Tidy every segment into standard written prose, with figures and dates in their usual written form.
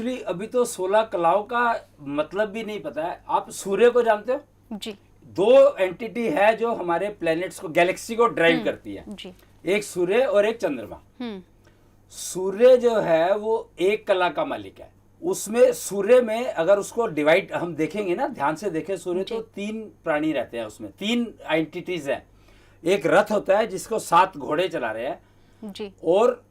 Actually अभी तो 16 कलाओं का मतलब भी नहीं पता है। आप सूर्य को जानते हो? जी। दो एंटिटी है जो हमारे प्लैनेट्स को, गैलेक्सी को ड्राइव करती है। जी। एक सूर्य और एक चंद्रमा। हम्म। सूर्य जो है वो एक कला का मालिक है। उसमें सूर्य में अगर उसको डिवाइड हम देखेंगे ना, ध्यान से देखें सूर्य, तो तीन प्राणी रहते हैं उसमें, तीन एंटिटीज हैं। एक रथ होता है जिसको 7 घोड़े चला रहे हैं जी। और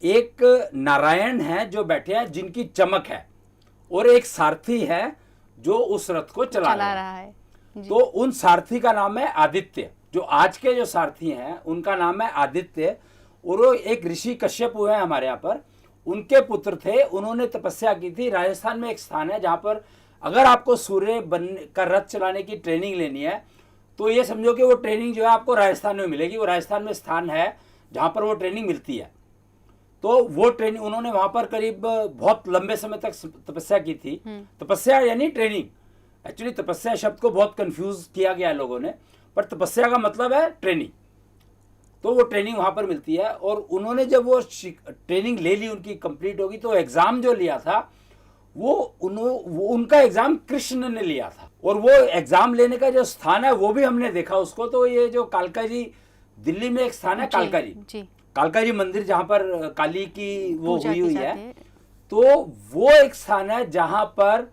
एक नारायण है जो बैठे हैं जिनकी चमक है, और एक सारथी है जो उस रथ को चला रहा है। जी। तो उन सारथी का नाम है आदित्य। जो आज के जो सारथी हैं उनका नाम है आदित्य, और वो एक ऋषि कश्यप हुए हैं हमारे यहाँ पर, उनके पुत्र थे। उन्होंने तपस्या की थी। राजस्थान में एक स्थान है जहाँ पर अगर आपको सूर्य बन का रथ चलाने की ट्रेनिंग लेनी है तो ये समझो कि वो ट्रेनिंग जो है आपको राजस्थान में मिलेगी। वो राजस्थान में स्थान है जहाँ पर वो ट्रेनिंग मिलती है। तो वो ट्रेनिंग उन्होंने वहाँ पर करीब बहुत लंबे समय तक तपस्या की थी। तपस्या यानी ट्रेनिंग। एक्चुअली तपस्या शब्द को बहुत कंफ्यूज किया गया है लोगों ने, पर तपस्या का मतलब है ट्रेनिंग। तो वो ट्रेनिंग वहाँ पर मिलती है, और उन्होंने जब वो ट्रेनिंग ले ली, उनकी कंप्लीट होगी, तो एग्ज़ाम जो लिया था वो उनका एग्ज़ाम कृष्ण ने लिया था। और वो एग्ज़ाम लेने का जो स्थान है वो भी हमने देखा उसको। तो ये जो कालका जी, दिल्ली में एक स्थान है कालका जी, कालका जी मंदिर, जहाँ पर काली की वो हुई है। तो वो एक स्थान है जहाँ पर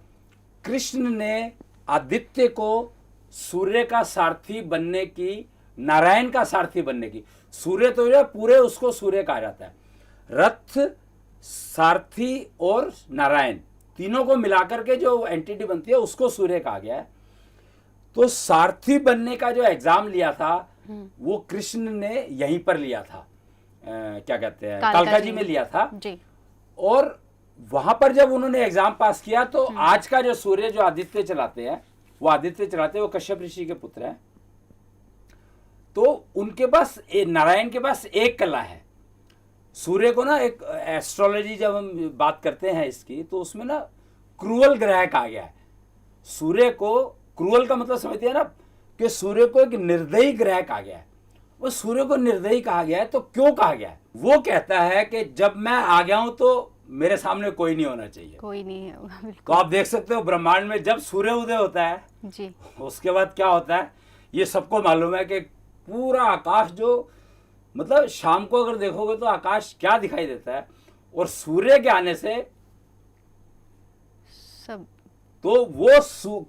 कृष्ण ने आदित्य को सूर्य का सारथी बनने की, नारायण का सारथी बनने की, सूर्य तो जो पूरे उसको सूर्य कहा जाता है, रथ, सारथी और नारायण, तीनों को मिलाकर के जो एंटिटी बनती है उसको सूर्य कहा गया है। तो सारथी बनने का जो एग्जाम लिया था वो कृष्ण ने यहीं पर लिया था, क्या कहते हैं, कालका जी में लिया था जी। और वहां पर जब उन्होंने एग्जाम पास किया तो आज का जो सूर्य जो आदित्य चलाते हैं, वो कश्यप ऋषि के पुत्र हैं। तो उनके पास, नारायण के पास एक कला है। सूर्य को ना, एक एस्ट्रोलॉजी जब हम बात करते हैं इसकी, तो उसमें ना क्रूअल ग्रह कहा गया है। सूर्य को, क्रूअल का मतलब समझते हैं ना, कि सूर्य को एक निर्दयी ग्रह कहा गया है। वो सूर्य को निर्दयी कहा गया है तो क्यों कहा गया है? वो कहता है कि जब मैं आ गया हूं तो मेरे सामने कोई नहीं होना चाहिए, कोई नहीं है। तो आप देख सकते हो ब्रह्मांड में जब सूर्य उदय होता है जी, उसके बाद क्या होता है ये सबको मालूम है कि पूरा आकाश, जो मतलब शाम को अगर देखोगे तो आकाश क्या दिखाई देता है, और सूर्य के आने से सब, तो वो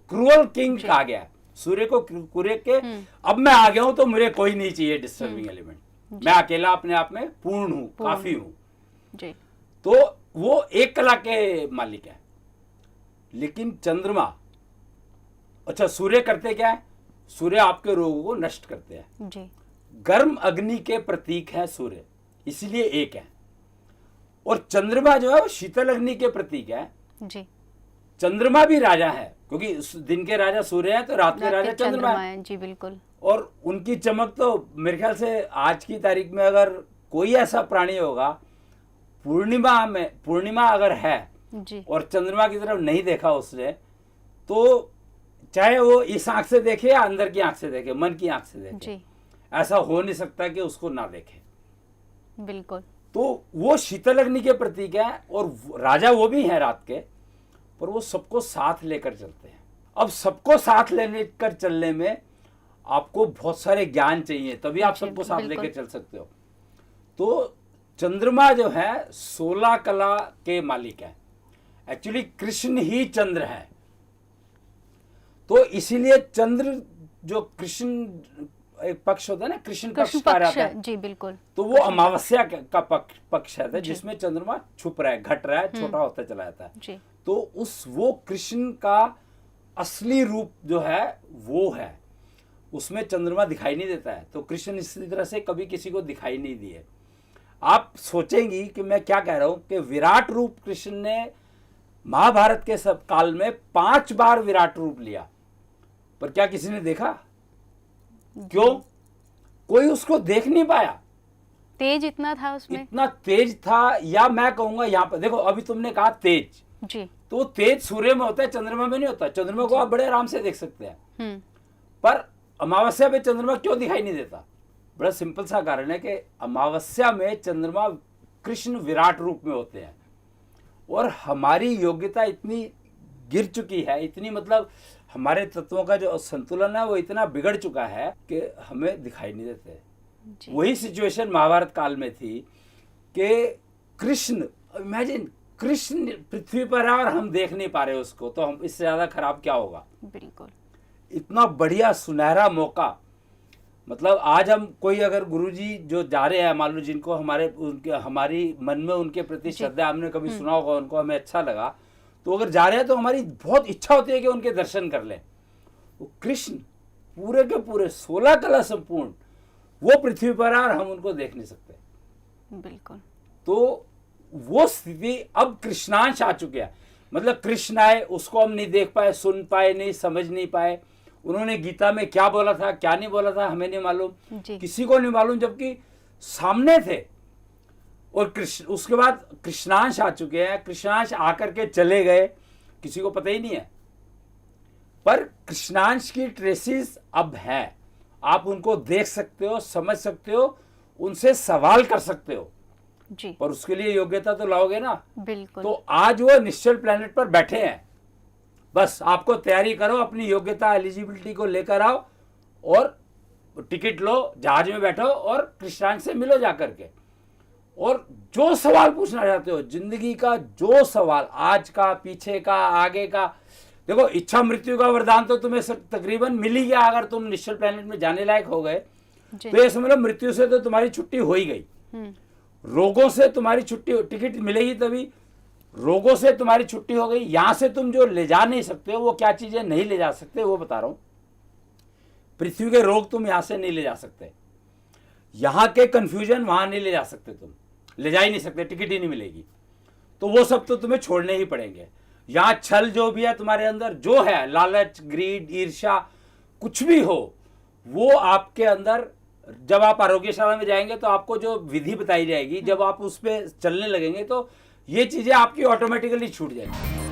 क्रूअल किंग कहा गया है सूर्य को। सूर्य के अब मैं आ गया हूं तो मुझे कोई नहीं चाहिए डिस्टर्बिंग एलिमेंट, मैं अकेला अपने आप में पूर्ण हूं, काफी हूं जी। तो वो एक कला के मालिक है। लेकिन चंद्रमा, अच्छा सूर्य करते क्या है? सूर्य आपके रोगों को नष्ट करते हैं जी। गर्म अग्नि के प्रतीक है सूर्य, इसलिए एक है। और चंद्रमा जो है वो शीतल अग्नि के प्रतीक है जी। चंद्रमा भी राजा है, क्योंकि दिन के राजा सूर्य है तो रात के राजा चंद्रमा है जी, बिल्कुल। और उनकी चमक तो मेरे ख्याल से आज की तारीख में अगर कोई ऐसा प्राणी होगा, पूर्णिमा अगर है जी, और चंद्रमा की तरफ नहीं देखा उसने, तो चाहे वो इस आंख से देखे या अंदर की आंख से देखे, मन की आंख से देखे जी, ऐसा हो नहीं सकता कि उसको ना देखे, बिल्कुल। तो वो शीतल अग्नि के प्रतीक है, और राजा वो भी है रात के, पर वो सबको साथ लेकर चलते हैं। अब सबको साथ लेकर चलने में आपको बहुत सारे ज्ञान चाहिए, तभी आप सबको साथ लेकर चल सकते हो। तो चंद्रमा जो है 16 कला के मालिक है। एक्चुअली कृष्ण ही चंद्र है, तो इसीलिए चंद्र जो कृष्ण एक पक्ष होता है ना, कृष्ण पक्ष कहा जाता है जी, बिल्कुल। तो वो अमावस्या का पक्ष है जिसमें चंद्रमा छुप रहा है, घट रहा है, छोटा होता चला जाता है जी। तो वो कृष्ण का असली रूप जो है वो है, उसमें चंद्रमा दिखाई नहीं देता है। तो कृष्ण इसी तरह से कभी किसी को दिखाई नहीं दिए। आप सोचेंगी कि मैं क्या कह रहा हूं, कि विराट रूप कृष्ण ने महाभारत के सब काल में 5 बार विराट रूप लिया, पर क्या किसी ने देखा? क्यों? कोई उसको देख नहीं पाया। तेज इतना था उसमें, इतना तेज था। या मैं कहूंगा यहाँ पर देखो, अभी तुमने कहा तेज जी, तो तेज सूर्य में होता है, चंद्रमा में नहीं होता। चंद्रमा को आप बड़े आराम से देख सकते हैं, पर अमावस्या पे चंद्रमा क्यों दिखाई नहीं देता? बड़ा सिंपल सा कारण है कि अमावस्या में चंद्रमा कृष्ण विराट रूप में होते हैं, और हमारी योग्यता इतनी गिर चुकी है, इतनी मतलब हमारे तत्वों का जो संतुलन है वो इतना बिगड़ चुका है कि हमें दिखाई नहीं देते। वही सिचुएशन महाभारत काल में थी कि कृष्ण, इमेजिन कृष्ण पृथ्वी पर है और हम देख नहीं पा रहे उसको, तो हम इससे ज्यादा खराब क्या होगा। बिल्कुल। इतना बढ़िया सुनहरा मौका, मतलब आज हम कोई अगर गुरुजी जो जा रहे हैं, मान लो जिनको हमारी मन में उनके प्रति श्रद्धा, हमने कभी सुना होगा उनको, हमें अच्छा लगा, तो अगर जा रहे हैं तो हमारी बहुत इच्छा होती है कि उनके दर्शन कर लें। वो कृष्ण पूरे के पूरे 16 कला संपूर्ण वो पृथ्वी पर है और हम उनको देख नहीं सकते। बिल्कुल। तो वो स्थिति अब कृष्णांश आ चुके हैं, मतलब कृष्ण आए, उसको हम नहीं देख पाए, सुन पाए नहीं, समझ नहीं पाए। उन्होंने गीता में क्या बोला था क्या नहीं बोला था हमें नहीं मालूम, किसी को नहीं मालूम, जबकि सामने थे। और कृष्ण उसके बाद कृष्णांश आ चुके हैं, कृष्णांश आकर के चले गए, किसी को पता ही नहीं है। पर कृष्णांश की ट्रेसेस अब है, आप उनको देख सकते हो, समझ सकते हो, उनसे सवाल कर सकते हो जी। पर उसके लिए योग्यता तो लाओगे ना। बिल्कुल। तो आज वो निश्चल प्लेनेट पर बैठे हैं, बस आपको तैयारी करो, अपनी योग्यता एलिजिबिलिटी को लेकर आओ और टिकट लो, जहाज में बैठो और कृष्णांश से मिलो जाकर के। और जो सवाल पूछना चाहते हो जिंदगी का, जो सवाल आज का, पीछे का, आगे का, देखो इच्छा मृत्यु का वरदान तो तुम्हें तकरीबन मिल ही गया। अगर तुम निश्चल प्लेनेट में जाने लायक हो गए तो ये समझ लो मृत्यु से तो तुम्हारी छुट्टी हो ही गई। रोगों से तुम्हारी छुट्टी, टिकट मिलेगी तभी, रोगों से तुम्हारी छुट्टी हो गई। यहां से तुम जो ले जा नहीं सकते हो, वो क्या चीजें नहीं ले जा सकते वो बता रहा हूं। पृथ्वी के रोग तुम यहां से नहीं ले जा सकते, यहां के कंफ्यूजन वहां नहीं ले जा सकते, तुम ले जा ही नहीं सकते, टिकट ही नहीं मिलेगी। तो वो सब तो तुम्हें छोड़ने ही पड़ेंगे। यहां छल जो भी है तुम्हारे अंदर, जो है लालच, ग्रीड, ईर्ष्या, कुछ भी हो, वो आपके अंदर, जब आप आरोग्यशाला में जाएंगे तो आपको जो विधि बताई जाएगी, जब आप उस पर चलने लगेंगे तो ये चीजें आपकी ऑटोमेटिकली छूट जाएंगी।